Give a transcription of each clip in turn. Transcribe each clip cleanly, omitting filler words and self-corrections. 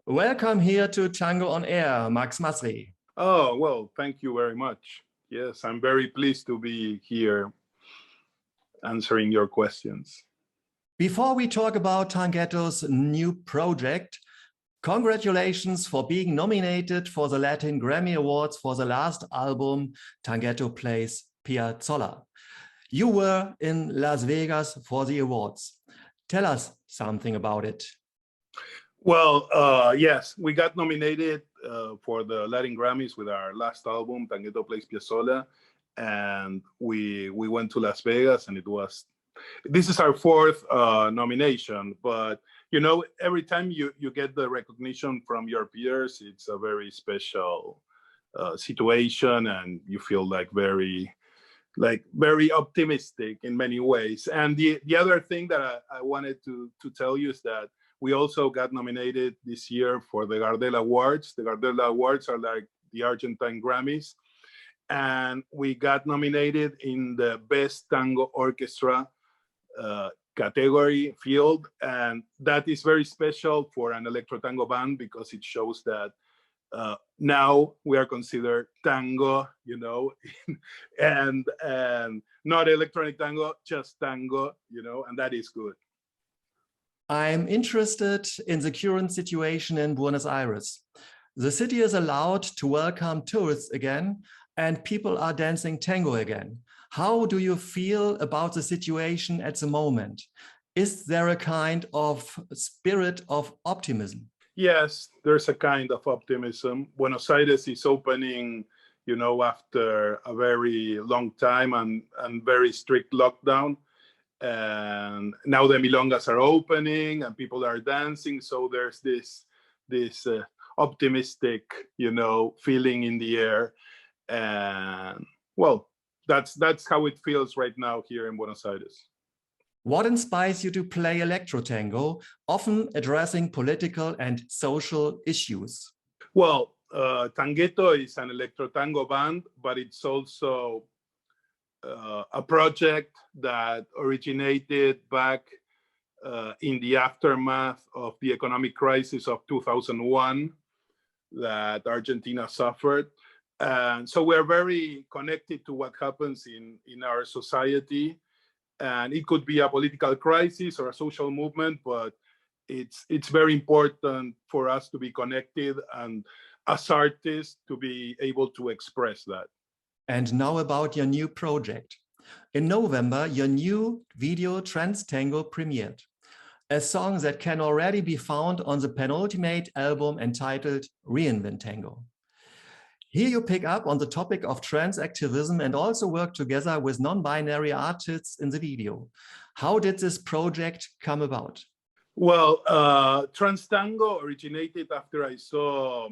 Welcome here to Tango on Air, Max Masri. Oh, well, thank you very much. Yes, I'm very pleased to be here answering your questions. Before we talk about Tanghetto's new project, congratulations for being nominated for the Latin Grammy Awards for the last album, Tanghetto Plays Piazzolla. You were in Las Vegas for the awards. Tell us something about it. Well, yes, we got nominated for the Latin Grammys with our last album, Tanghetto Plays Piazzolla, and we went to Las Vegas, and this is our fourth nomination, but you know, every time you get the recognition from your peers, it's a very special situation, and you feel like very optimistic in many ways. And the other thing that I wanted to tell you is that we also got nominated this year for the Gardel Awards. The Gardel Awards are like the Argentine Grammys. And we got nominated in the Best Tango Orchestra category field. And that is very special for an electro tango band because it shows that now we are considered tango, you know, and not electronic tango, just tango, you know, and that is good. I'm interested in the current situation in Buenos Aires. The city is allowed to welcome tourists again, and people are dancing tango again. How do you feel about the situation at the moment? Is there a kind of spirit of optimism? Yes, there's a kind of optimism. Buenos Aires is opening, you know, after a very long time and very strict lockdown. And now the milongas are opening and people are dancing. So there's this optimistic, you know, feeling in the air. And well, that's how it feels right now here in Buenos Aires. What inspires you to play electro tango, often addressing political and social issues? Well, Tanghetto is an electro tango band, but it's also a project that originated back in the aftermath of the economic crisis of 2001 that Argentina suffered. And so we're very connected to what happens in our society. And it could be a political crisis or a social movement, but it's very important for us to be connected and as artists to be able to express that. And now about your new project. In November, your new video Transtango premiered, a song that can already be found on the penultimate album entitled Reinvent Tango. Here you pick up on the topic of trans activism and also work together with non-binary artists in the video. How did this project come about? Well, Transtango originated after I saw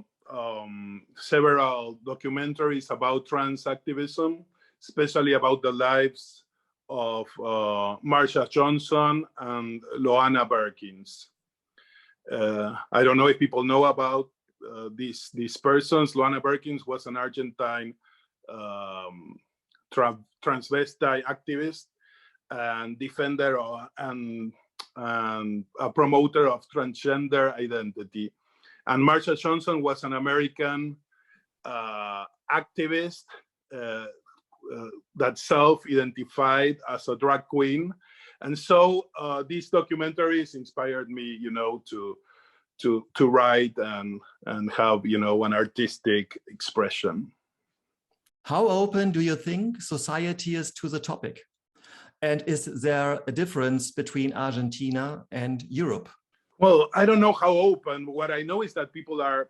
several documentaries about trans activism, especially about the lives of Marsha Johnson and Loana Berkins. I don't know if people know about these persons. Loana Berkins was an Argentine transvestite activist and defender and a promoter of transgender identity. And Marsha Johnson was an American activist that self-identified as a drag queen. And so these documentaries inspired me, you know, to write and have, you know, an artistic expression. How open do you think society is to the topic? And is there a difference between Argentina and Europe? Well, I don't know how open. What I know is that people are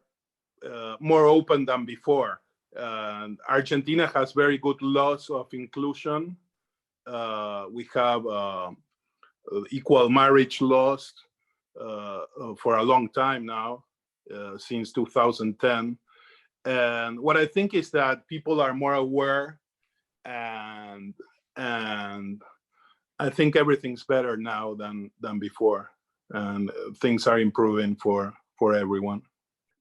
more open than before. Argentina has very good laws of inclusion. We have equal marriage laws for a long time now, since 2010. And what I think is that people are more aware, and I think everything's better now than before. And things are improving for everyone.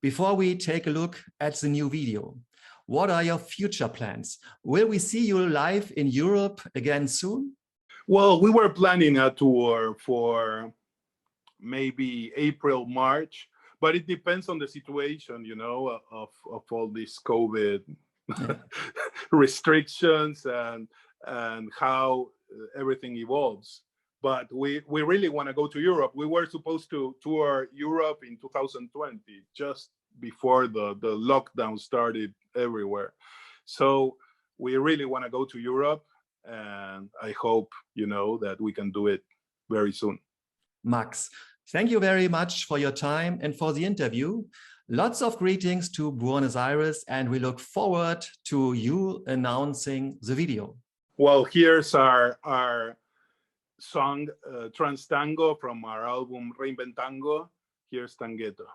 Before we take a look at the new video, what are your future plans? Will we see you live in Europe again soon? Well, we were planning a tour for maybe April, March, but it depends on the situation, you know, of all these COVID restrictions and how everything evolves. But we really want to go to Europe. We were supposed to tour Europe in 2020, just before the lockdown started everywhere. So we really want to go to Europe, and I hope, you know, that we can do it very soon. Max, thank you very much for your time and for the interview. Lots of greetings to Buenos Aires, and we look forward to you announcing the video. Well, here's our song Transtango from our album Reinventango. Here's Tanghetto.